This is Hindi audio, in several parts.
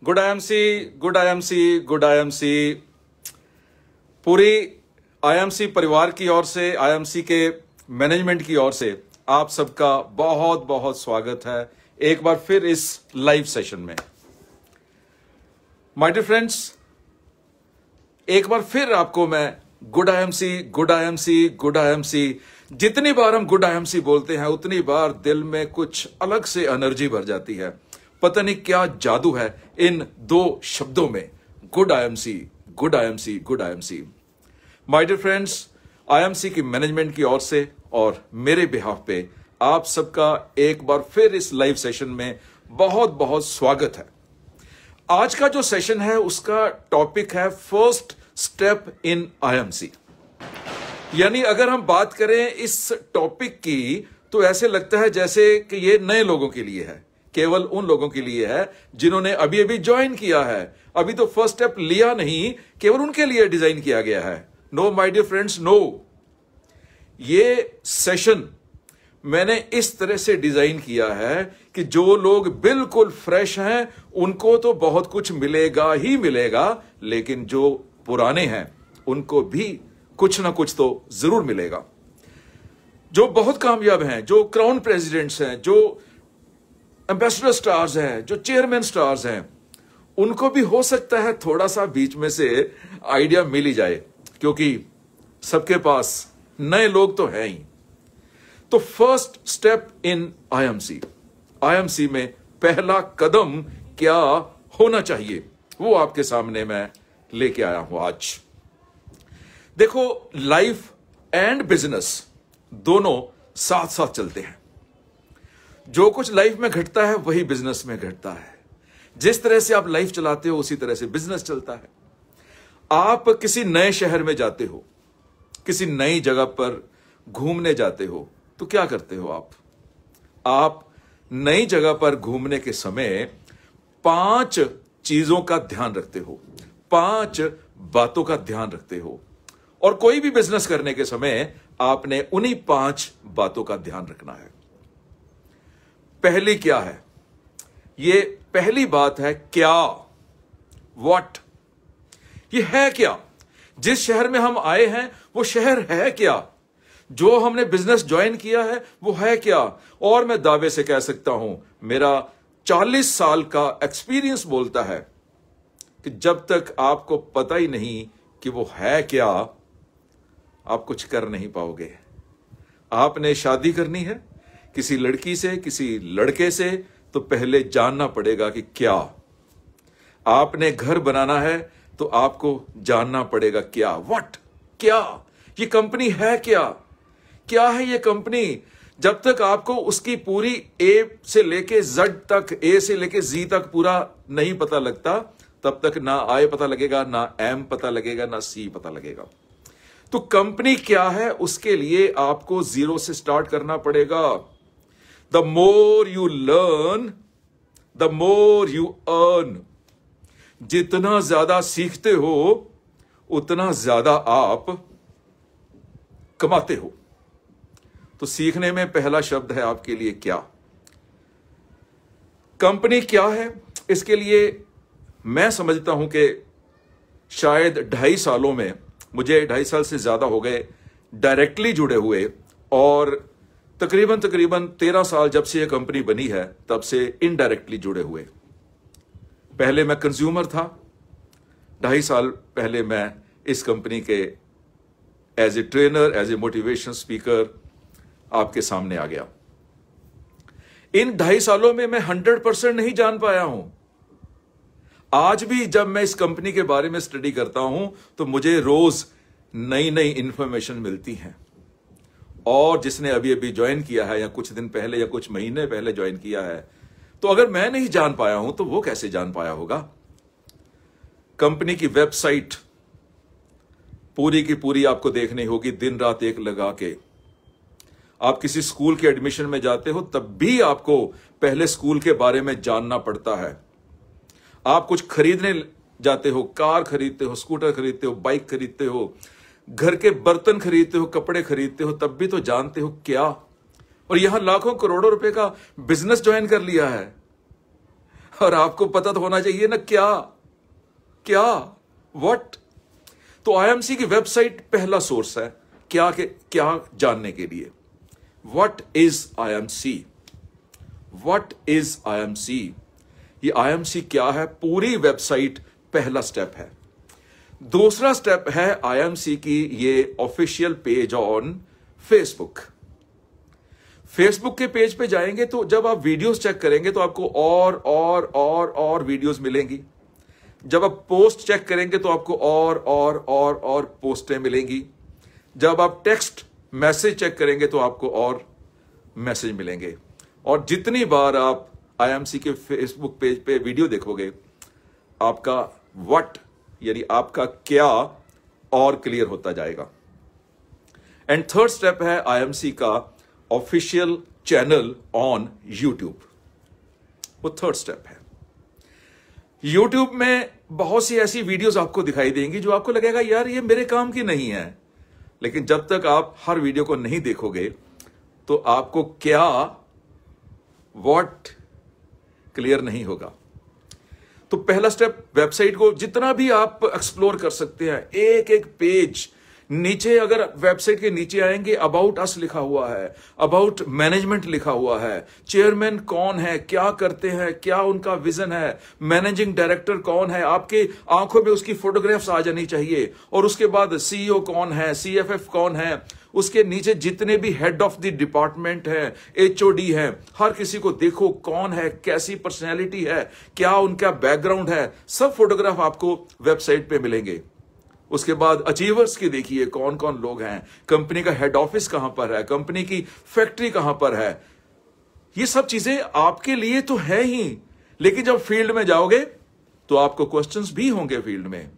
Good IMC, good IMC, good IMC. पूरी आईएमसी परिवार की ओर से, आईएमसी के मैनेजमेंट की ओर से आप सबका बहुत बहुत स्वागत है एक बार फिर इस लाइव सेशन में। माय डियर फ्रेंड्स, एक बार फिर आपको मैं good IMC, good IMC, good IMC, जितनी बार हम गुड आईएमसी बोलते हैं उतनी बार दिल में कुछ अलग से एनर्जी भर जाती है। पता नहीं क्या जादू है इन दो शब्दों में, good IMC, good IMC, good IMC. My dear friends, IMC की मैनेजमेंट की ओर से और मेरे बिहाफ पे आप सबका एक बार फिर इस लाइव सेशन में बहुत बहुत स्वागत है। आज का जो सेशन है उसका टॉपिक है फर्स्ट स्टेप इन आईएमसी। यानी अगर हम बात करें इस टॉपिक की तो ऐसे लगता है जैसे कि ये नए लोगों के लिए है, केवल उन लोगों के लिए है जिन्होंने अभी अभी ज्वाइन किया है, अभी तो फर्स्ट स्टेप लिया नहीं, केवल उनके लिए डिजाइन किया गया है। No my dear friends, no. ये सेशन मैंने इस तरह से डिजाइन किया है कि जो लोग बिल्कुल फ्रेश हैं उनको तो बहुत कुछ मिलेगा ही मिलेगा, लेकिन जो पुराने हैं उनको भी कुछ ना कुछ तो जरूर मिलेगा। जो बहुत कामयाब हैं, जो क्राउन प्रेसिडेंट्स हैं, जो एम्बेसडर स्टार्स हैं, जो चेयरमैन स्टार्स हैं, उनको भी हो सकता है थोड़ा सा बीच में से आइडिया मिल ही जाए, क्योंकि सबके पास नए लोग तो हैं ही। तो first step in IMC, IMC में पहला कदम क्या होना चाहिए वो आपके सामने मैं लेके आया हूं आज। देखो, लाइफ एंड बिजनेस दोनों साथ साथ चलते हैं। जो कुछ लाइफ में घटता है वही बिजनेस में घटता है। जिस तरह से आप लाइफ चलाते हो उसी तरह से बिजनेस चलता है। आप किसी नए शहर में जाते हो, किसी नई जगह पर घूमने जाते हो, तो क्या करते हो आप नई जगह पर घूमने के समय 5 चीजों का ध्यान रखते हो, 5 बातों का ध्यान रखते हो। और कोई भी बिजनेस करने के समय आपने उन्हीं 5 बातों का ध्यान रखना है। पहली क्या है? ये पहली बात है क्या, व्हाट। ये है क्या? जिस शहर में हम आए हैं वो शहर है क्या? जो हमने बिजनेस ज्वाइन किया है वो है क्या? और मैं दावे से कह सकता हूं, मेरा 40 साल का एक्सपीरियंस बोलता है कि जब तक आपको पता ही नहीं कि वो है क्या, आप कुछ कर नहीं पाओगे। आपने शादी करनी है किसी लड़की से, किसी लड़के से, तो पहले जानना पड़ेगा कि क्या। आपने घर बनाना है तो आपको जानना पड़ेगा क्या, व्हाट, क्या। ये कंपनी है क्या, क्या है ये कंपनी। जब तक आपको उसकी पूरी ए से लेके जेड तक, ए से लेके जी तक पूरा नहीं पता लगता, तब तक ना आई पता लगेगा, ना एम पता लगेगा, ना सी पता लगेगा। तो कंपनी क्या है उसके लिए आपको जीरो से स्टार्ट करना पड़ेगा। The more you learn the more you earn. जितना ज्यादा सीखते हो उतना ज्यादा आप कमाते हो। तो सीखने में पहला शब्द है आपके लिए क्या। कंपनी क्या है, इसके लिए मैं समझता हूं कि शायद 2.5 सालों में, मुझे 2.5 साल से ज्यादा हो गए डायरेक्टली जुड़े हुए, और तकरीबन 13 साल जब से यह कंपनी बनी है तब से इनडायरेक्टली जुड़े हुए। पहले मैं कंज्यूमर था, 2.5 साल पहले मैं इस कंपनी के as a trainer, as a motivation speaker आपके सामने आ गया। इन 2.5 सालों में मैं 100% नहीं जान पाया हूं। आज भी जब मैं इस कंपनी के बारे में स्टडी करता हूं तो मुझे रोज नई नई इंफॉर्मेशन मिलती है। और जिसने अभी अभी ज्वाइन किया है, या कुछ दिन पहले या कुछ महीने पहले ज्वाइन किया है, तो अगर मैं नहीं जान पाया हूं तो वो कैसे जान पाया होगा। कंपनी की वेबसाइट पूरी की पूरी आपको देखनी होगी, दिन रात एक लगा के। आप किसी स्कूल के एडमिशन में जाते हो तब भी आपको पहले स्कूल के बारे में जानना पड़ता है। आप कुछ खरीदने जाते हो, कार खरीदते हो, स्कूटर खरीदते हो, बाइक खरीदते हो, घर के बर्तन खरीदते हो, कपड़े खरीदते हो, तब भी तो जानते हो क्या। और यहां लाखों करोड़ों रुपए का बिजनेस ज्वाइन कर लिया है। और आपको पता तो होना चाहिए ना क्या क्या व्हाट। तो आईएमसी की वेबसाइट पहला सोर्स है क्या के क्या जानने के लिए। What is IMC, what is IMC, ये आईएमसी क्या है, पूरी वेबसाइट पहला स्टेप है। दूसरा स्टेप है आईएमसी की ये official page on Facebook. Facebook के पेज पे जाएंगे तो जब आप वीडियोस चेक करेंगे तो आपको और वीडियोस मिलेंगी। जब आप पोस्ट चेक करेंगे तो आपको और पोस्टें मिलेंगी। जब आप टेक्स्ट मैसेज चेक करेंगे तो आपको और मैसेज मिलेंगे। और जितनी बार आप आईएमसी के फेसबुक पेज पे वीडियो देखोगे, आपका व्हाट यानी आपका क्या और क्लियर होता जाएगा। एंड थर्ड स्टेप है आईएमसी का ऑफिशियल चैनल ऑन यूट्यूब, वो थर्ड स्टेप है। यूट्यूब में बहुत सी ऐसी वीडियोस आपको दिखाई देंगी जो आपको लगेगा यार ये मेरे काम की नहीं है, लेकिन जब तक आप हर वीडियो को नहीं देखोगे तो आपको क्या व्हाट क्लियर नहीं होगा। तो पहला स्टेप, वेबसाइट को जितना भी आप एक्सप्लोर कर सकते हैं, एक एक पेज नीचे, अगर वेबसाइट के नीचे आएंगे अबाउट अस लिखा हुआ है, अबाउट मैनेजमेंट लिखा हुआ है, चेयरमैन कौन है, क्या करते हैं, क्या उनका विजन है, मैनेजिंग डायरेक्टर कौन है, आपके आंखों में उसकी फोटोग्राफ्स आ जानी चाहिए। और उसके बाद सीईओ कौन है, सीएफएफ कौन है, उसके नीचे जितने भी हेड ऑफ द डिपार्टमेंट है, एचओडी है, हर किसी को देखो कौन है, कैसी पर्सनैलिटी है, क्या उनका बैकग्राउंड है, सब फोटोग्राफ आपको वेबसाइट पे मिलेंगे। उसके बाद अचीवर्स की देखिए कौन कौन लोग हैं, कंपनी का हेड ऑफिस कहां पर है, कंपनी की फैक्ट्री कहां पर है। ये सब चीजें आपके लिए तो है ही, लेकिन जब फील्ड में जाओगे तो आपको क्वेश्चंस भी होंगे फील्ड में,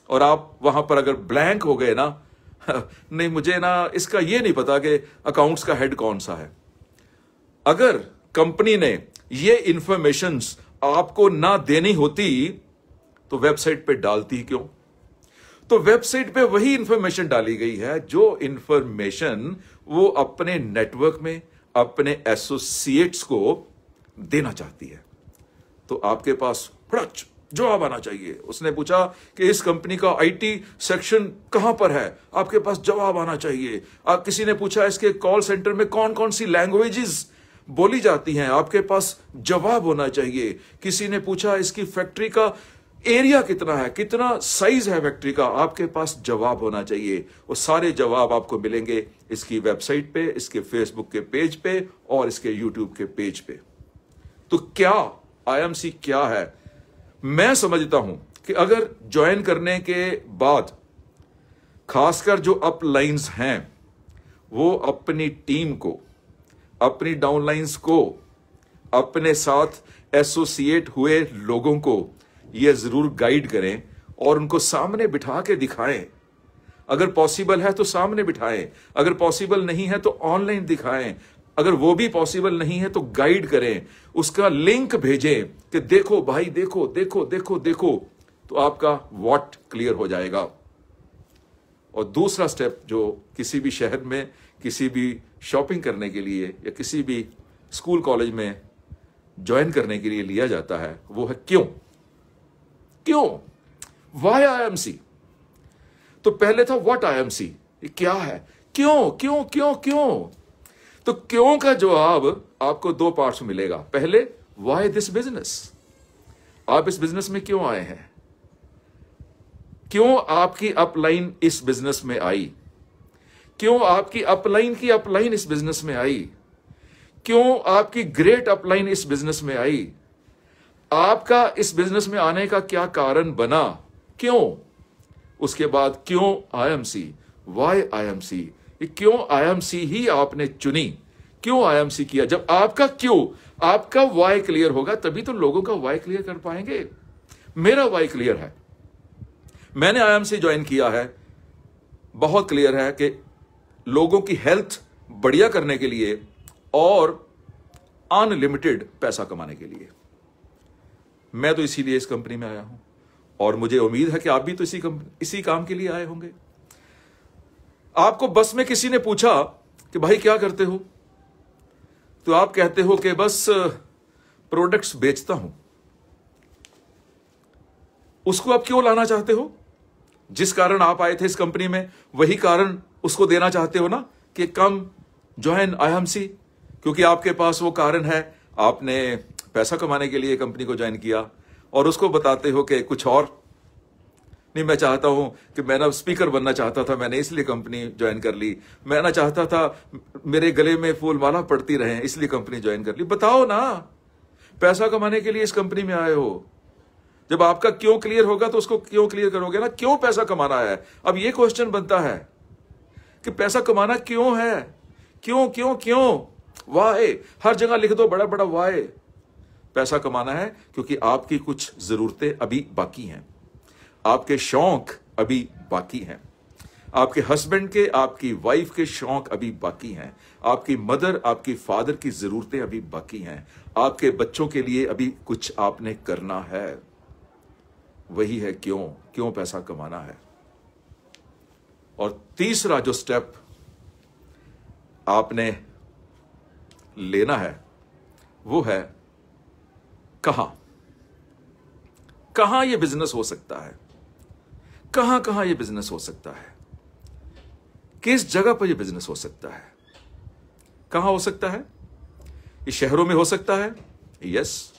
और आप वहां पर अगर ब्लैंक हो गए ना नहीं मुझे ना इसका ये नहीं पता कि अकाउंट्स का हेड कौन सा है। अगर कंपनी ने ये इंफॉर्मेशंस आपको ना देनी होती तो वेबसाइट पे डालती क्यों। तो वेबसाइट पे वही इंफॉर्मेशन डाली गई है जो इंफॉर्मेशन वो अपने नेटवर्क में अपने एसोसिएट्स को देना चाहती है। तो आपके पास बड़ा जवाब आना चाहिए। उसने पूछा कि इस कंपनी का आईटी सेक्शन कहां पर है, आपके पास जवाब आना चाहिए। आप किसी ने पूछा इसके कॉल सेंटर में कौन कौन सी लैंग्वेजेस बोली जाती हैं, आपके पास जवाब होना चाहिए। किसी ने पूछा इसकी फैक्ट्री का एरिया कितना है, कितना साइज है फैक्ट्री का, आपके पास जवाब होना चाहिए। वो सारे जवाब आपको मिलेंगे इसकी वेबसाइट पे, इसके फेसबुक के पेज पे और इसके यूट्यूब के पेज पे। तो क्या आईएमसी क्या है, मैं समझता हूं कि अगर ज्वाइन करने के बाद खासकर जो अपलाइंस हैं वो अपनी टीम को, अपनी डाउनलाइंस को, अपने साथ एसोसिएट हुए लोगों को यह जरूर गाइड करें और उनको सामने बिठा के दिखाएं। अगर पॉसिबल है तो सामने बिठाएं, अगर पॉसिबल नहीं है तो ऑनलाइन दिखाएं, अगर वो भी पॉसिबल नहीं है तो गाइड करें, उसका लिंक भेजें कि देखो भाई देखो देखो देखो देखो, तो आपका व्हाट क्लियर हो जाएगा। और दूसरा स्टेप जो किसी भी शहर में किसी भी शॉपिंग करने के लिए या किसी भी स्कूल कॉलेज में ज्वाइन करने के लिए लिया जाता है वो है क्यों। क्यों, वाई आईएमसी। तो पहले था व्हाट आईएमसी, ये क्या है, क्यों क्यों क्यों क्यों। तो क्यों का जवाब आपको दो पार्ट्स में मिलेगा। पहले वाई दिस बिजनेस, आप इस बिजनेस में क्यों आए हैं, क्यों आपकी अपलाइन इस बिजनेस में आई, क्यों आपकी अपलाइन की अपलाइन इस बिजनेस में आई, क्यों आपकी ग्रेट अपलाइन इस बिजनेस में आई, आपका इस बिजनेस में आने का क्या कारण बना, क्यों। उसके बाद क्यों आईएमसी, वाई आईएमसी, ये क्यों आईएमसी ही आपने चुनी, क्यों आईएमसी किया। जब आपका क्यों, आपका वाई क्लियर होगा तभी तो लोगों का वाई क्लियर कर पाएंगे। मेरा वाई क्लियर है, मैंने आईएमसी ज्वाइन किया है, बहुत क्लियर है कि लोगों की हेल्थ बढ़िया करने के लिए और अनलिमिटेड पैसा कमाने के लिए। मैं तो इसीलिए इस कंपनी में आया हूं और मुझे उम्मीद है कि आप भी तो इसी काम के लिए आए होंगे। आपको बस में किसी ने पूछा कि भाई क्या करते हो, तो आप कहते हो कि बस प्रोडक्ट्स बेचता हूं। उसको आप क्यों लाना चाहते हो? जिस कारण आप आए थे इस कंपनी में, वही कारण उसको देना चाहते हो ना कि कम ज्वाइन आईएमसी, क्योंकि आपके पास वो कारण है, आपने पैसा कमाने के लिए कंपनी को ज्वाइन किया। और उसको बताते हो कि कुछ और नहीं, मैं चाहता हूं कि मैं ना स्पीकर बनना चाहता था, मैंने इसलिए कंपनी ज्वाइन कर ली। मैं ना चाहता था मेरे गले में फूल माला पड़ती रहे, इसलिए कंपनी ज्वाइन कर ली। बताओ ना, पैसा कमाने के लिए इस कंपनी में आए हो। जब आपका क्यों क्लियर होगा तो उसको क्यों क्लियर करोगे ना, क्यों पैसा कमाना है। अब ये क्वेश्चन बनता है कि पैसा कमाना क्यों है, क्यों क्यों क्यों, वाई। हर जगह लिख दो बड़ा बड़ा वाई। पैसा कमाना है क्योंकि आपकी कुछ जरूरतें अभी बाकी हैं, आपके शौक अभी बाकी हैं, आपके हस्बैंड के, आपकी वाइफ के शौक अभी बाकी हैं, आपकी मदर, आपकी फादर की जरूरतें अभी बाकी हैं, आपके बच्चों के लिए अभी कुछ आपने करना है। वही है क्यों, क्यों पैसा कमाना है। और तीसरा जो स्टेप आपने लेना है वो है कहां। कहां यह बिजनेस हो सकता है, कहां कहां यह बिजनेस हो सकता है, किस जगह पर यह बिजनेस हो सकता है। कहां हो सकता है? ये शहरों में हो सकता है, यस।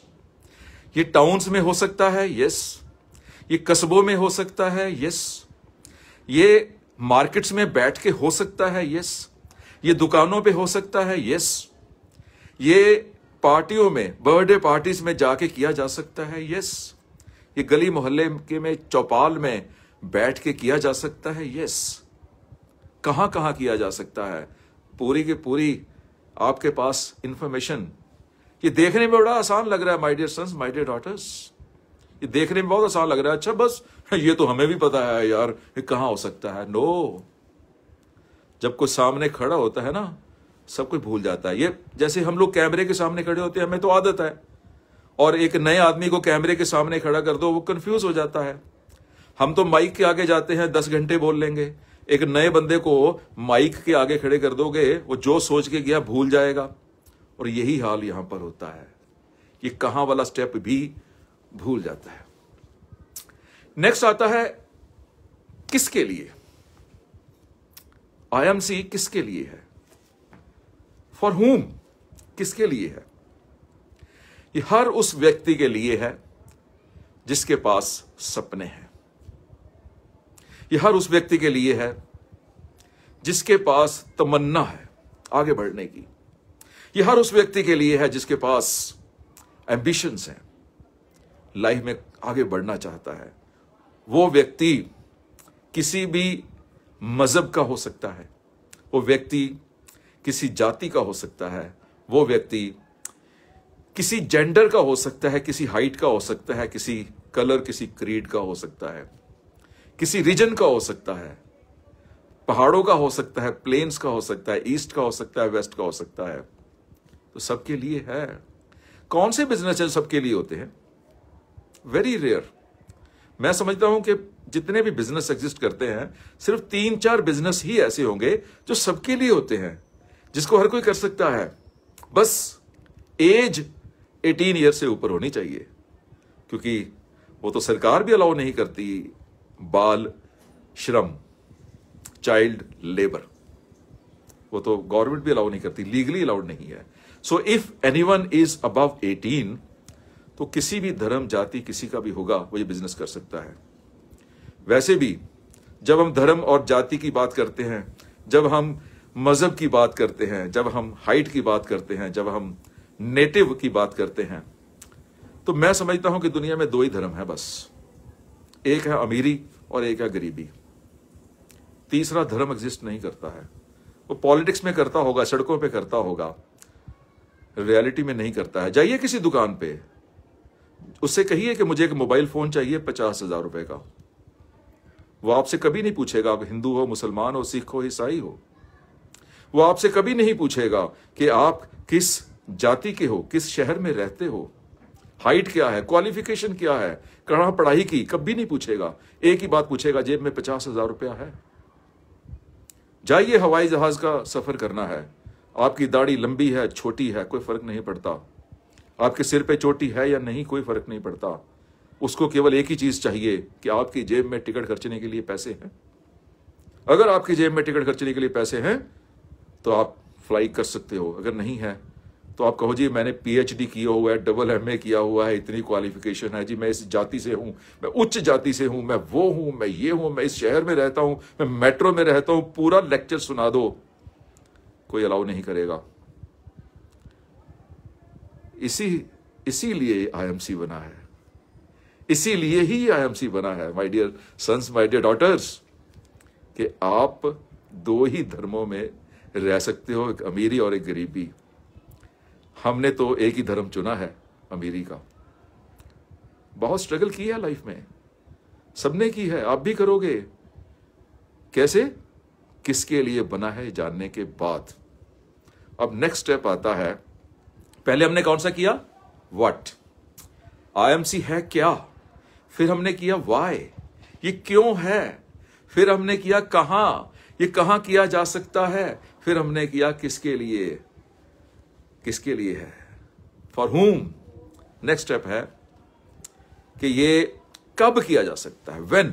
ये टाउन्स में हो सकता है, यस। ये कस्बों में हो सकता है, यस। ये मार्केट्स में बैठ के हो सकता है, यस। ये दुकानों पे हो सकता है, यस। ये पार्टियों में, बर्थडे पार्टीज में जाके किया जा सकता है, यस। ये गली मोहल्ले के में, चौपाल में बैठ के किया जा सकता है, यस। कहां कहां किया जा सकता है, पूरी की पूरी आपके पास इंफॉर्मेशन। ये देखने में बड़ा आसान लग रहा है my dear sons, my dear daughters, ये देखने में बहुत आसान लग रहा है। अच्छा बस ये तो हमें भी पता है यार, ये कहां हो सकता है। नो, जब कोई सामने खड़ा होता है ना, सब कुछ भूल जाता है। ये जैसे हम लोग कैमरे के सामने खड़े होते हैं, हमें तो आदत है, और एक नए आदमी को कैमरे के सामने खड़ा कर दो, वो कंफ्यूज हो जाता है। हम तो माइक के आगे जाते हैं, 10 घंटे बोल लेंगे। एक नए बंदे को माइक के आगे खड़े कर दोगे, वो जो सोच के गया भूल जाएगा। और यही हाल यहां पर होता है, ये कहां वाला स्टेप भी भूल जाता है। नेक्स्ट आता है किसके लिए। आईएमसी किसके लिए है, फॉर हुम, किसके लिए है। ये हर उस व्यक्ति के लिए है जिसके पास सपने हैं। ये हर उस व्यक्ति के लिए है जिसके पास तमन्ना है आगे बढ़ने की। ये हर उस व्यक्ति के लिए है जिसके पास एम्बिशंस हैं, लाइफ में आगे बढ़ना चाहता है। वो व्यक्ति किसी भी मजहब का हो सकता है, वो व्यक्ति किसी जाति का हो सकता है, वो व्यक्ति किसी जेंडर का हो सकता है, किसी हाइट का हो सकता है, किसी कलर, किसी क्रीड का हो सकता है, किसी रीजन का हो सकता है, पहाड़ों का हो सकता है, प्लेन्स का हो सकता है, ईस्ट का हो सकता है, वेस्ट का हो सकता है। तो सबके लिए है। कौन से बिजनेस सबके लिए होते हैं? Very rare. मैं समझता हूं कि जितने भी बिजनेस एग्जिस्ट करते हैं, सिर्फ 3-4 बिजनेस ही ऐसे होंगे जो सबके लिए होते हैं, जिसको हर कोई कर सकता है। बस एज 18 ईयर से ऊपर होनी चाहिए, क्योंकि वो तो सरकार भी अलाउ नहीं करती बाल श्रम, चाइल्ड लेबर, वो तो गवर्नमेंट भी अलाउ नहीं करती, लीगली अलाउड नहीं है। So if anyone is above 18, तो किसी भी धर्म, जाति, किसी का भी होगा, वो ये बिजनेस कर सकता है। वैसे भी जब हम धर्म और जाति की बात करते हैं, जब हम मजहब की बात करते हैं, जब हम हाइट की बात करते हैं, जब हम नेटिव की बात करते हैं, तो मैं समझता हूं कि दुनिया में 2 ही धर्म है बस। एक है अमीरी और एक है गरीबी। तीसरा धर्म एग्जिस्ट नहीं करता है। वो पॉलिटिक्स में करता होगा, सड़कों पे करता होगा, रियलिटी में नहीं करता है। जाइए किसी दुकान पे, उससे कहिए कि मुझे एक मोबाइल फोन चाहिए 50,000 रुपए का। वो आपसे कभी नहीं पूछेगा आप हिंदू हो, मुसलमान हो, सिख हो, ईसाई हो। वो आपसे कभी नहीं पूछेगा कि आप किस जाति के हो, किस शहर में रहते हो, हाइट क्या है, क्वालिफिकेशन क्या है, कहां पढ़ाई की, कभी नहीं पूछेगा। एक ही बात पूछेगा, जेब में 50,000 रुपया है। जाइए, हवाई जहाज का सफर करना है, आपकी दाढ़ी लंबी है, छोटी है, कोई फर्क नहीं पड़ता। आपके सिर पे चोटी है या नहीं, कोई फर्क नहीं पड़ता। उसको केवल एक ही चीज चाहिए कि आपकी जेब में टिकट खर्चने के लिए पैसे हैं। अगर आपकी जेब में टिकट खर्चने के लिए पैसे हैं तो आप फ्लाई कर सकते हो, अगर नहीं है तो आप कहो जी मैंने पीएचडी किया हुआ है, डबल एमए किया हुआ है, इतनी क्वालिफिकेशन है जी, मैं इस जाति से हूं, मैं उच्च जाति से हूं, मैं वो हूं, मैं ये हूं, मैं इस शहर में रहता हूं, मैं मेट्रो में रहता हूं, पूरा लेक्चर सुना दो, कोई अलाउ नहीं करेगा। इसीलिए आईएमसी बना है, इसीलिए ही आईएमसी बना है my dear sons, my dear daughters, कि आप दो ही धर्मों में रह सकते हो, एक अमीरी और एक गरीबी। हमने तो एक ही धर्म चुना है, अमीरी का। बहुत स्ट्रगल की है लाइफ में, सबने की है, आप भी करोगे। कैसे, किसके लिए बना है जानने के बाद अब नेक्स्ट स्टेप आता है। पहले हमने कौन सा किया, व्हाट, आईएमसी है क्या, फिर हमने किया व्हाई, ये क्यों है, फिर हमने किया कहां, ये कहां किया जा सकता है, फिर हमने किया किसके लिए, किसके लिए है, फॉर whom। नेक्स्ट स्टेप है कि ये कब किया जा सकता है, when।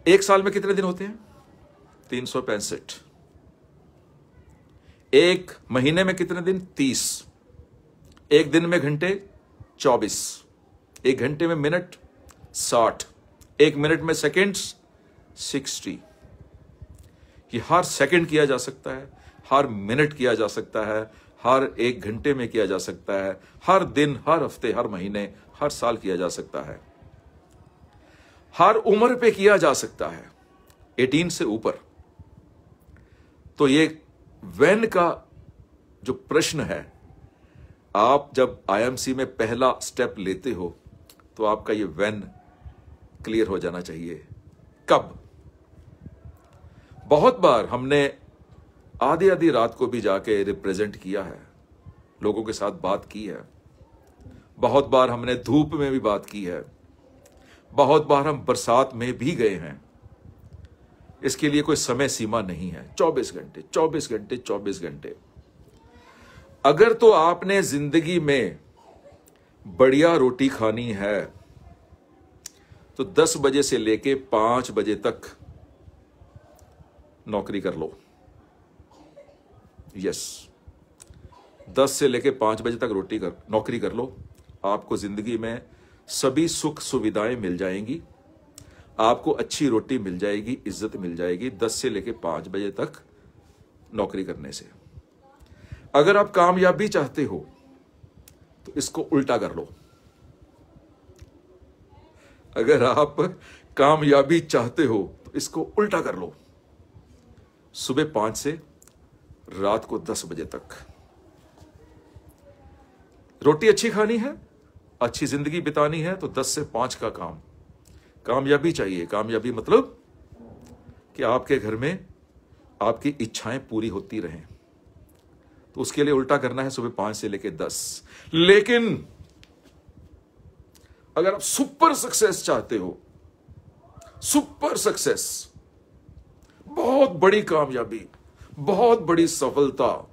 एक साल में कितने दिन होते हैं, 365। एक महीने में कितने दिन, 30। एक दिन में घंटे 24, एक घंटे में मिनट 60, एक मिनट में सेकंड्स 60। कि हर सेकंड किया जा सकता है, हर मिनट किया जा सकता है, हर एक घंटे में किया जा सकता है, हर दिन, हर हफ्ते, हर महीने, हर साल किया जा सकता है, हर उम्र पे किया जा सकता है, 18 से ऊपर। तो ये व्हेन का जो प्रश्न है, आप जब आईएमसी में पहला स्टेप लेते हो तो आपका ये व्हेन क्लियर हो जाना चाहिए, कब। बहुत बार हमने आधी आधी रात को भी जाके रिप्रेजेंट किया है, लोगों के साथ बात की है, बहुत बार हमने धूप में भी बात की है, बहुत बार हम बरसात में भी गए हैं। इसके लिए कोई समय सीमा नहीं है, 24 घंटे 24 घंटे 24 घंटे। अगर तो आपने जिंदगी में बढ़िया रोटी खानी है तो 10 बजे से लेके 5 बजे तक नौकरी कर लो। यस, 10 से लेके 5 बजे तक नौकरी कर लो। आपको जिंदगी में सभी सुख सुविधाएं मिल जाएंगी, आपको अच्छी रोटी मिल जाएगी, इज्जत मिल जाएगी 10 से लेके 5 बजे तक नौकरी करने से। अगर आप कामयाबी चाहते हो तो इसको उल्टा कर लो। अगर आप कामयाबी चाहते हो तो इसको उल्टा कर लो। सुबह 5 से रात को 10 बजे तक रोटी अच्छी खानी है, अच्छी जिंदगी बितानी है तो 10 से 5 का काम। कामयाबी चाहिए, कामयाबी मतलब कि आपके घर में आपकी इच्छाएं पूरी होती रहें, तो उसके लिए उल्टा करना है, सुबह 5 से लेकर 10। लेकिन अगर आप सुपर सक्सेस चाहते हो, सुपर सक्सेस, बहुत बड़ी कामयाबी, बहुत बड़ी सफलता,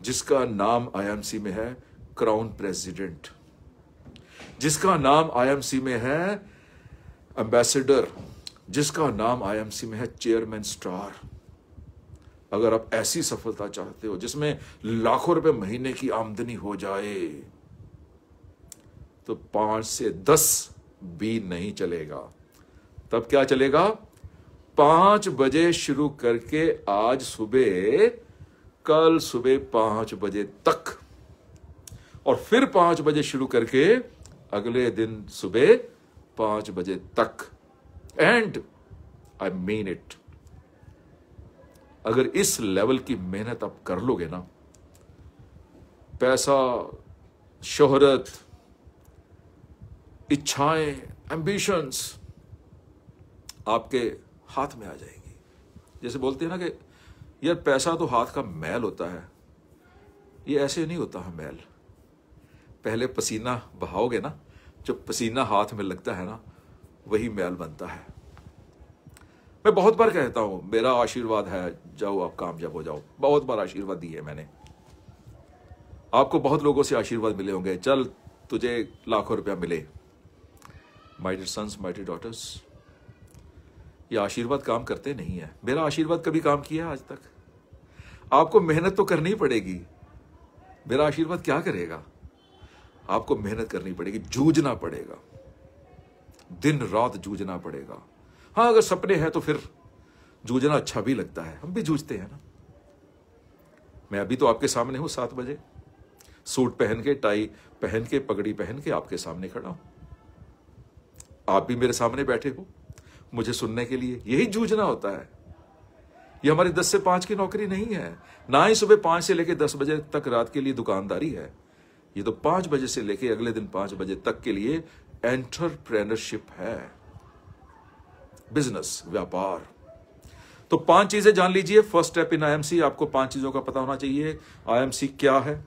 जिसका नाम आईएमसी में है क्राउन प्रेसिडेंट, जिसका नाम आईएमसी में है एम्बेसडर, जिसका नाम आईएमसी में है चेयरमैन स्टार। अगर आप ऐसी सफलता चाहते हो जिसमें लाखों रुपए महीने की आमदनी हो जाए तो 5 से 10 भी नहीं चलेगा। तब क्या चलेगा, 5 बजे शुरू करके आज सुबह, कल सुबह 5 बजे तक, और फिर 5 बजे शुरू करके अगले दिन सुबह 5 बजे तक। And I mean it. अगर इस लेवल की मेहनत आप कर लोगे ना, पैसा, शोहरत, इच्छाएं, एम्बिशंस आपके हाथ में आ जाएगी। जैसे बोलते हैं ना कि यार पैसा तो हाथ का मैल होता है, ये ऐसे नहीं होता है मैल। पहले पसीना बहाओगे ना, जो पसीना हाथ में लगता है ना, वही मैल बनता है। मैं बहुत बार कहता हूं मेरा आशीर्वाद है, जाओ आप कामयाब हो जाओ, बहुत बार आशीर्वाद दिए मैंने। आपको बहुत लोगों से आशीर्वाद मिले होंगे, चल तुझे लाखों रुपया मिले। My dear sons, my dear daughters, ये आशीर्वाद काम करते नहीं है। मेरा आशीर्वाद कभी काम किया है आज तक? आपको मेहनत तो करनी पड़ेगी। मेरा आशीर्वाद क्या करेगा? आपको मेहनत करनी पड़ेगी, जूझना पड़ेगा, दिन रात जूझना पड़ेगा। हाँ, अगर सपने हैं तो फिर जूझना अच्छा भी लगता है, हम भी जूझते हैं ना। मैं अभी तो आपके सामने हूं 7 बजे, सूट पहन के, टाई पहन के, पगड़ी पहन के आपके सामने खड़ा हूं। आप भी मेरे सामने बैठे हो मुझे सुनने के लिए। यही जूझना होता है। ये हमारी 10 से 5 की नौकरी नहीं है, ना ही सुबह 5 से लेकर 10 बजे तक रात के लिए दुकानदारी है। ये तो 5 बजे से लेकर अगले दिन 5 बजे तक के लिए एंटरप्रेन्योरशिप है, बिजनेस, व्यापार। तो 5 चीजें जान लीजिए। फर्स्ट स्टेप इन आईएमसी, आपको 5 चीजों का पता होना चाहिए। आईएमसी क्या है,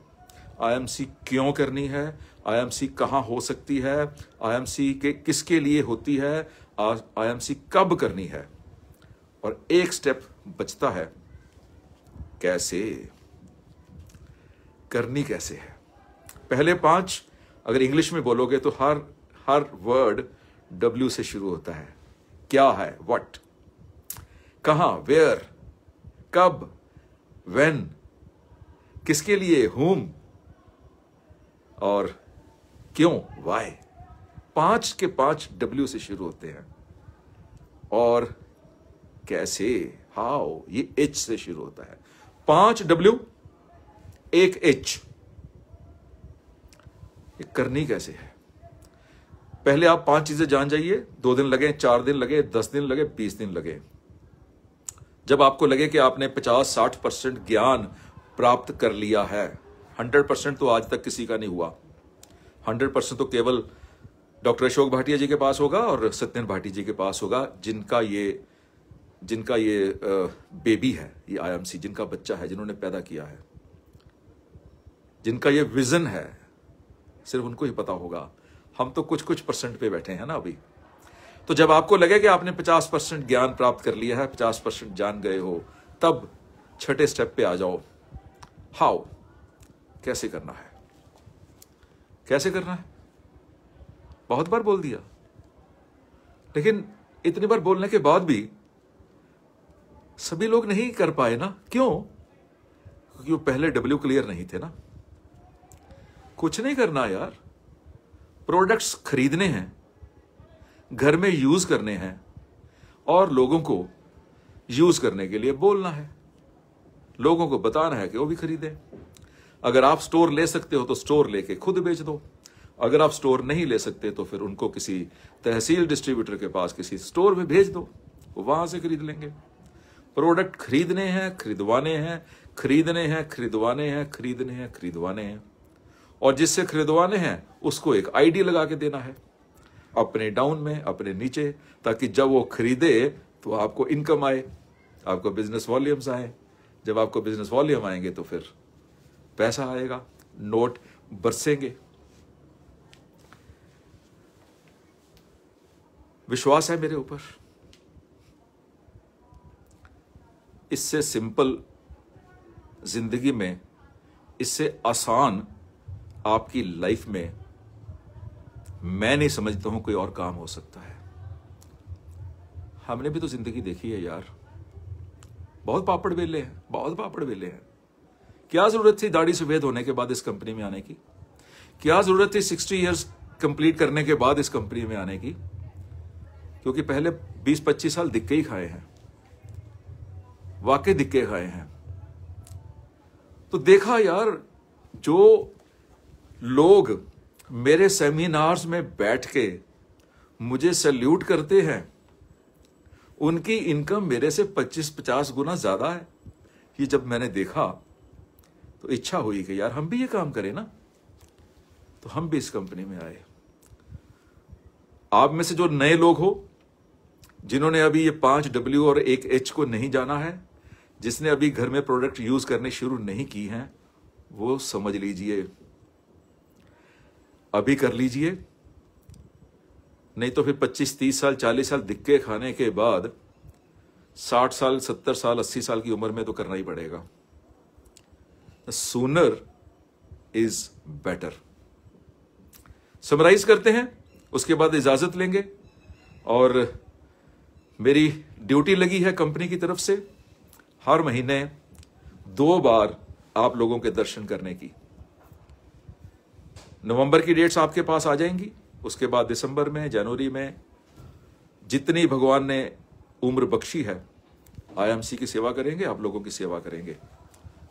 आईएमसी क्यों करनी है, आईएमसी कहां हो सकती है, आईएमसी के किसके लिए होती है, आईएमसी कब करनी है, और एक स्टेप बचता है, कैसे करनी, कैसे है। पहले 5 अगर इंग्लिश में बोलोगे तो हर वर्ड W से शुरू होता है। क्या है, व्हाट, कहां, वेयर, कब, व्हेन, किसके लिए, whom, और क्यों, why। 5 के 5 W से शुरू होते हैं। और कैसे, हाउ, ये H से शुरू होता है। 5 W, 1 H। ये करनी कैसे है? पहले आप 5 चीजें जान जाइए। 2 दिन लगे, 4 दिन लगे, 10 दिन लगे, 20 दिन लगे। जब आपको लगे कि आपने 50-60% ज्ञान प्राप्त कर लिया है, 100% तो आज तक किसी का नहीं हुआ। 100% तो केवल डॉक्टर अशोक भाटिया जी के पास होगा और सत्येंद्र भाटी जी के पास होगा, जिनका ये बेबी है, ये आईएमसी, जिनका बच्चा है, जिन्होंने पैदा किया है, जिनका ये विजन है, सिर्फ उनको ही पता होगा। हम तो कुछ परसेंट पे बैठे हैं ना अभी। तो जब आपको लगे कि आपने 50% ज्ञान प्राप्त कर लिया है, 50% जान गए हो, तब छठे स्टेप पे आ जाओ। हाउ, कैसे करना है, कैसे करना है। बहुत बार बोल दिया, लेकिन इतनी बार बोलने के बाद भी सभी लोग नहीं कर पाए ना। क्यों? क्योंकि वो पहले W क्लियर नहीं थे ना। कुछ नहीं करना यार, प्रोडक्ट्स खरीदने हैं, घर में यूज करने हैं, और लोगों को यूज करने के लिए बोलना है, लोगों को बताना है कि वो भी खरीदें। अगर आप स्टोर ले सकते हो तो स्टोर लेके खुद बेच दो। अगर आप स्टोर नहीं ले सकते तो फिर उनको किसी तहसील डिस्ट्रीब्यूटर के पास किसी स्टोर में भेज दो, वो वहां से खरीद लेंगे। प्रोडक्ट खरीदने हैं, खरीदवाने हैं, खरीदने हैं, खरीदवाने हैं, खरीदने हैं, खरीदवाने हैं, और जिससे खरीदवाने हैं उसको एक आईडी लगा के देना है, अपने डाउन में, अपने नीचे, ताकि जब वो खरीदे तो आपको इनकम आए, आपको बिजनेस वॉल्यूम्स आए। जब आपको बिजनेस वॉल्यूम आएंगे तो फिर पैसा आएगा, नोट बरसेंगे। विश्वास है मेरे ऊपर? इससे सिंपल जिंदगी में, इससे आसान आपकी लाइफ में मैं नहीं समझता हूं कोई और काम हो सकता है। हमने भी तो जिंदगी देखी है यार, बहुत पापड़ बेले हैं, बहुत पापड़ बेले हैं। क्या जरूरत थी दाढ़ी सफेद होने के बाद इस कंपनी में आने की? क्या जरूरत थी 60 इयर्स कंप्लीट करने के बाद इस कंपनी में आने की? क्योंकि पहले 20-25 साल दिक्के ही खाए हैं, वाकई दिक्के खाए हैं। तो देखा यार, जो लोग मेरे सेमिनार्स में बैठ के मुझे सैल्यूट करते हैं, उनकी इनकम मेरे से 25-50 गुना ज्यादा है। ये जब मैंने देखा तो इच्छा हुई कि यार हम भी ये काम करें ना। तो हम भी इस कंपनी में आए। आप में से जो नए लोग हो, जिन्होंने अभी ये 5 W और 1 H को नहीं जाना है, जिसने अभी घर में प्रोडक्ट यूज करने शुरू नहीं की हैं, वो समझ लीजिए, अभी कर लीजिए, नहीं तो फिर 25-30 साल 40 साल दिक्के खाने के बाद 60 साल 70 साल 80 साल की उम्र में तो करना ही पड़ेगा। Sooner is better. समराइज करते हैं, उसके बाद इजाजत लेंगे। और मेरी ड्यूटी लगी है कंपनी की तरफ से हर महीने 2 बार आप लोगों के दर्शन करने की। नवंबर की डेट्स आपके पास आ जाएंगी, उसके बाद दिसंबर में, जनवरी में, जितनी भगवान ने उम्र बख्शी है आईएमसी की सेवा करेंगे, आप लोगों की सेवा करेंगे,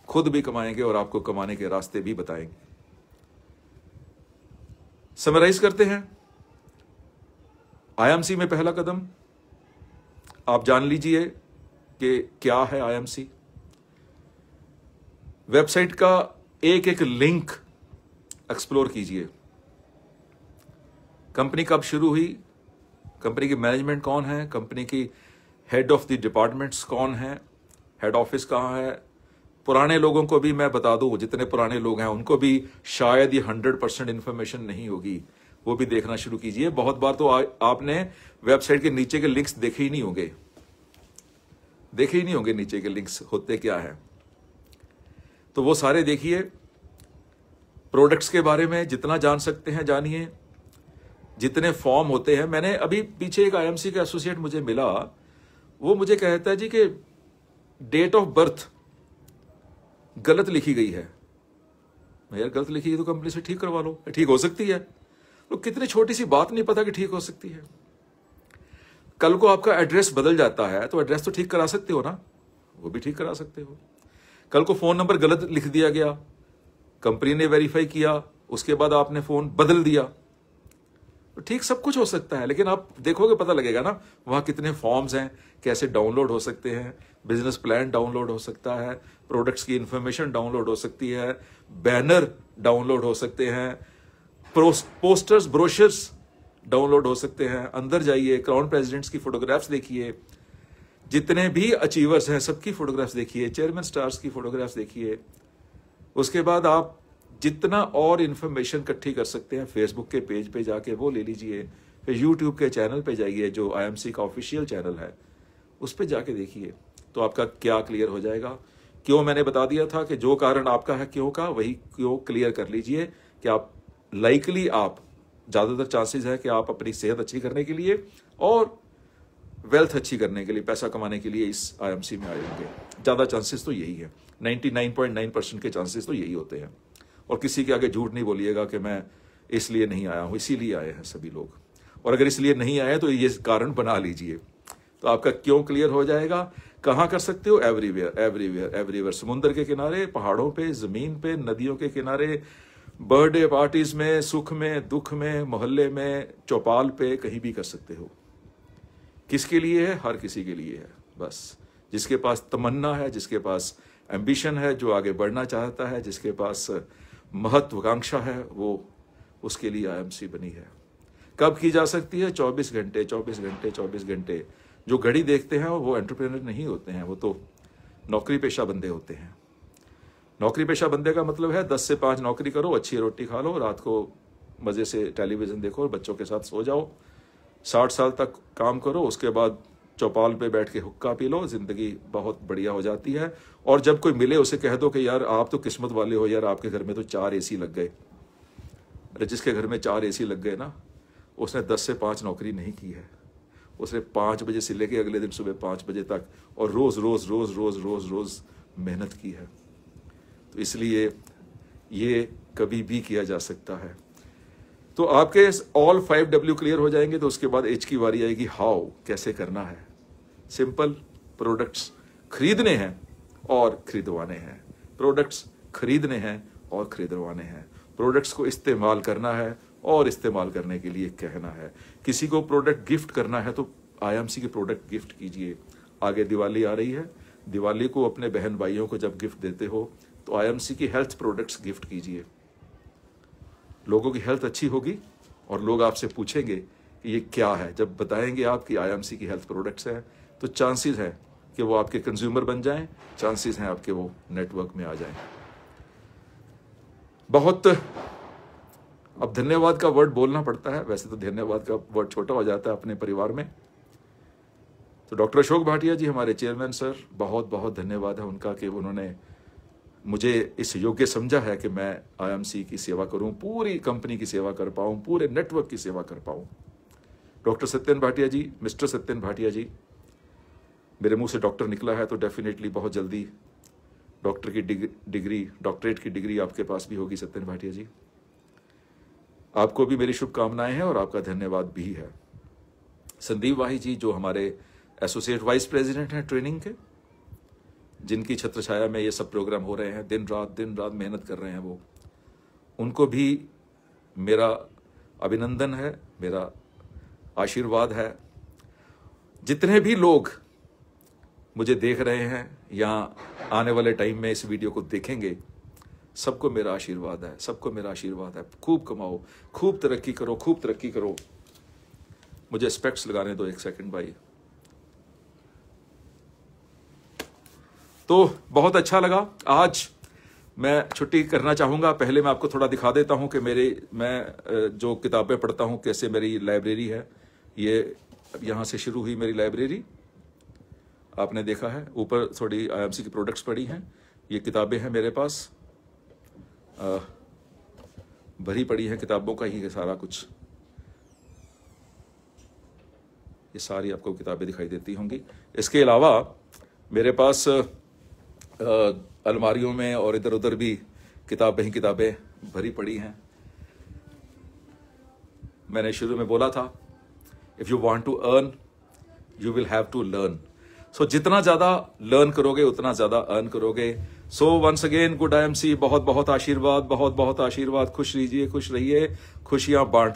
खुद भी कमाएंगे और आपको कमाने के रास्ते भी बताएंगे। समराइज करते हैं, आईएमसी में पहला कदम आप जान लीजिए कि क्या है आईएमसी। वेबसाइट का एक एक लिंक एक्सप्लोर कीजिए। कंपनी कब शुरू हुई, कंपनी की मैनेजमेंट कौन है, कंपनी की हेड ऑफ द डिपार्टमेंट्स कौन है, हेड ऑफिस कहाँ है। पुराने लोगों को भी मैं बता दूं, जितने पुराने लोग हैं उनको भी शायद ये 100% इंफॉर्मेशन नहीं होगी, वो भी देखना शुरू कीजिए। बहुत बार तो आपने वेबसाइट के नीचे के लिंक्स देखे ही नहीं होंगे, नीचे के लिंक्स होते क्या है, तो वो सारे देखिए। प्रोडक्ट्स के बारे में जितना जान सकते हैं जानिए, जितने फॉर्म होते हैं। मैंने अभी पीछे एक आईएमसी का एसोसिएट मुझे मिला, वो मुझे कहता है जी कि डेट ऑफ बर्थ गलत लिखी गई है। मैं यार गलत लिखी है तो कंपनी से ठीक करवा लो, ठीक हो सकती है। तो कितनी छोटी सी बात नहीं पता कि ठीक हो सकती है। कल को आपका एड्रेस बदल जाता है तो एड्रेस तो ठीक करा सकते हो ना, वो भी ठीक करा सकते हो। कल को फोन नंबर गलत लिख दिया गया, कंपनी ने वेरीफाई किया, उसके बाद आपने फोन बदल दिया, तो ठीक सब कुछ हो सकता है। लेकिन आप देखोगे पता लगेगा ना वहां कितने फॉर्म्स हैं, कैसे डाउनलोड हो सकते हैं, बिजनेस प्लान डाउनलोड हो सकता है, प्रोडक्ट्स की इंफॉर्मेशन डाउनलोड हो सकती है, बैनर डाउनलोड हो सकते हैं, पोस्टर्स ब्रोशर्स डाउनलोड हो सकते हैं। अंदर जाइए, क्राउन प्रेसिडेंट्स की फोटोग्राफ्स देखिए, जितने भी अचीवर्स हैं सबकी फोटोग्राफ्स देखिए, चेयरमैन स्टार्स की फोटोग्राफ्स देखिए। उसके बाद आप जितना और इंफॉर्मेशन इकट्ठी कर सकते हैं फेसबुक के पेज पे जाके वो ले लीजिए, फिर यूट्यूब के चैनल पे जाइए जो आईएमसी का ऑफिशियल चैनल है, उस पे जाके देखिए, तो आपका क्या क्लियर हो जाएगा। क्यों मैंने बता दिया था कि जो कारण आपका है क्यों का, वही क्यों क्लियर कर लीजिए कि आप लाइकली, आप ज्यादातर चांसेस है कि आप अपनी सेहत अच्छी करने के लिए और वेल्थ अच्छी करने के लिए, पैसा कमाने के लिए इस आईएमसी में आए होंगे। ज्यादा चांसेस तो यही है, 99.9% के चांसेस तो यही होते हैं। और किसी के आगे झूठ नहीं बोलिएगा कि मैं इसलिए नहीं आया हूं, इसीलिए आए हैं सभी लोग। और अगर इसलिए नहीं आए तो ये कारण बना लीजिए, तो आपका क्यों क्लियर हो जाएगा। कहां कर सकते हो, एवरीवेयर एवरीवेयर एवरीवेयर। समुद्र के किनारे, पहाड़ों पे, जमीन पे, नदियों के किनारे, बर्थडे पार्टीज में, सुख में, दुख में, मोहल्ले में, चौपाल पे, कहीं भी कर सकते हो। किसके लिए है, हर किसी के लिए है। बस जिसके पास तमन्ना है, जिसके पास एम्बिशन है, जो आगे बढ़ना चाहता है, जिसके पास महत्वाकांक्षा है, वो उसके लिए आईएमसी बनी है। कब की जा सकती है, 24 घंटे 24 घंटे 24 घंटे। जो घड़ी देखते हैं वो एंटरप्रेन्योर नहीं होते हैं, वो तो नौकरी पेशा बंदे होते हैं। नौकरी पेशा बंदे का मतलब है 10 से 5 नौकरी करो, अच्छी रोटी खा लो, रात को मजे से टेलीविजन देखो और बच्चों के साथ सो जाओ, 60 साल तक काम करो, उसके बाद चौपाल पे बैठ के हुक्का पी लो, जिंदगी बहुत बढ़िया हो जाती है। और जब कोई मिले उसे कह दो कि यार आप तो किस्मत वाले हो, यार आपके घर में तो 4 एसी लग गए। अरे जिसके घर में 4 एसी लग गए ना, उसने 10 से 5 नौकरी नहीं की है, उसने 5 बजे से लेके अगले दिन सुबह 5 बजे तक और रोज रोज रोज रोज रोज रोज मेहनत की है। तो इसलिए ये कभी भी किया जा सकता है। तो आपके ऑल 5W क्लियर हो जाएंगे तो उसके बाद H की बारी आएगी, हाउ, कैसे करना है। सिंपल, प्रोडक्ट्स खरीदने हैं और खरीदवाने हैं, प्रोडक्ट्स खरीदने हैं और खरीदवाने हैं, प्रोडक्ट्स को इस्तेमाल करना है और इस्तेमाल करने के लिए कहना है। किसी को प्रोडक्ट गिफ्ट करना है तो आईएमसी के प्रोडक्ट गिफ्ट कीजिए। आगे दिवाली आ रही है, दिवाली को अपने बहन भाइयों को जब गिफ्ट देते हो तो आईएमसी की हेल्थ प्रोडक्ट्स गिफ्ट कीजिए। लोगों की हेल्थ अच्छी होगी और लोग आपसे पूछेंगे कि ये क्या है। जब बताएंगे आप कि आईएमसी की हेल्थ प्रोडक्ट्स हैं तो चांसेस है कि वो आपके कंज्यूमर बन जाएं, चांसेस हैं आपके वो नेटवर्क में आ जाएं। बहुत अब धन्यवाद का वर्ड बोलना पड़ता है, वैसे तो धन्यवाद का वर्ड छोटा हो जाता है अपने परिवार में। तो डॉक्टर अशोक भाटिया जी हमारे चेयरमैन सर, बहुत बहुत धन्यवाद है उनका कि उन्होंने मुझे इस योग्य समझा है कि मैं आईएमसी की सेवा करूं, पूरी कंपनी की सेवा कर पाऊं, पूरे नेटवर्क की सेवा कर पाऊं। डॉक्टर सत्येन भाटिया जी, मिस्टर सत्येन भाटिया जी, मेरे मुंह से डॉक्टर निकला है तो डेफिनेटली बहुत जल्दी डॉक्टर की डिग्री, डॉक्टरेट की डिग्री आपके पास भी होगी सत्येन भाटिया जी। आपको भी मेरी शुभकामनाएं हैं और आपका धन्यवाद भी है। संदीप वाही जी, जो हमारे एसोसिएट वाइस प्रेसिडेंट हैं ट्रेनिंग के, जिनकी छत्र छाया में ये सब प्रोग्राम हो रहे हैं, दिन रात मेहनत कर रहे हैं वो, उनको भी मेरा अभिनंदन है, मेरा आशीर्वाद है। जितने भी लोग मुझे देख रहे हैं या आने वाले टाइम में इस वीडियो को देखेंगे, सबको मेरा आशीर्वाद है, सबको मेरा आशीर्वाद है। खूब कमाओ, खूब तरक्की करो, खूब तरक्की करो। मुझे स्पेक्ट्स लगाने दो 1 सेकंड भाई। तो बहुत अच्छा लगा। आज मैं छुट्टी करना चाहूँगा। पहले मैं आपको थोड़ा दिखा देता हूँ कि मैं जो किताबें पढ़ता हूँ, कैसे मेरी लाइब्रेरी है। ये यहाँ से शुरू हुई मेरी लाइब्रेरी, आपने देखा है। ऊपर थोड़ी आईएमसी की प्रोडक्ट्स पड़ी हैं, ये किताबें हैं मेरे पास, भरी पड़ी हैं किताबों का ही है सारा कुछ। ये सारी आपको किताबें दिखाई देती होंगी। इसके अलावा मेरे पास अलमारियों में और इधर उधर भी किताबें ही किताबें भरी पड़ी हैं। मैंने शुरू में बोला था, if you want to earn you will have to learn. So जितना ज्यादा लर्न करोगे उतना ज्यादा अर्न करोगे। So once again good IMC, बहुत बहुत आशीर्वाद, बहुत बहुत आशीर्वाद। खुश रहिए, खुश रहिए, खुशियां बांट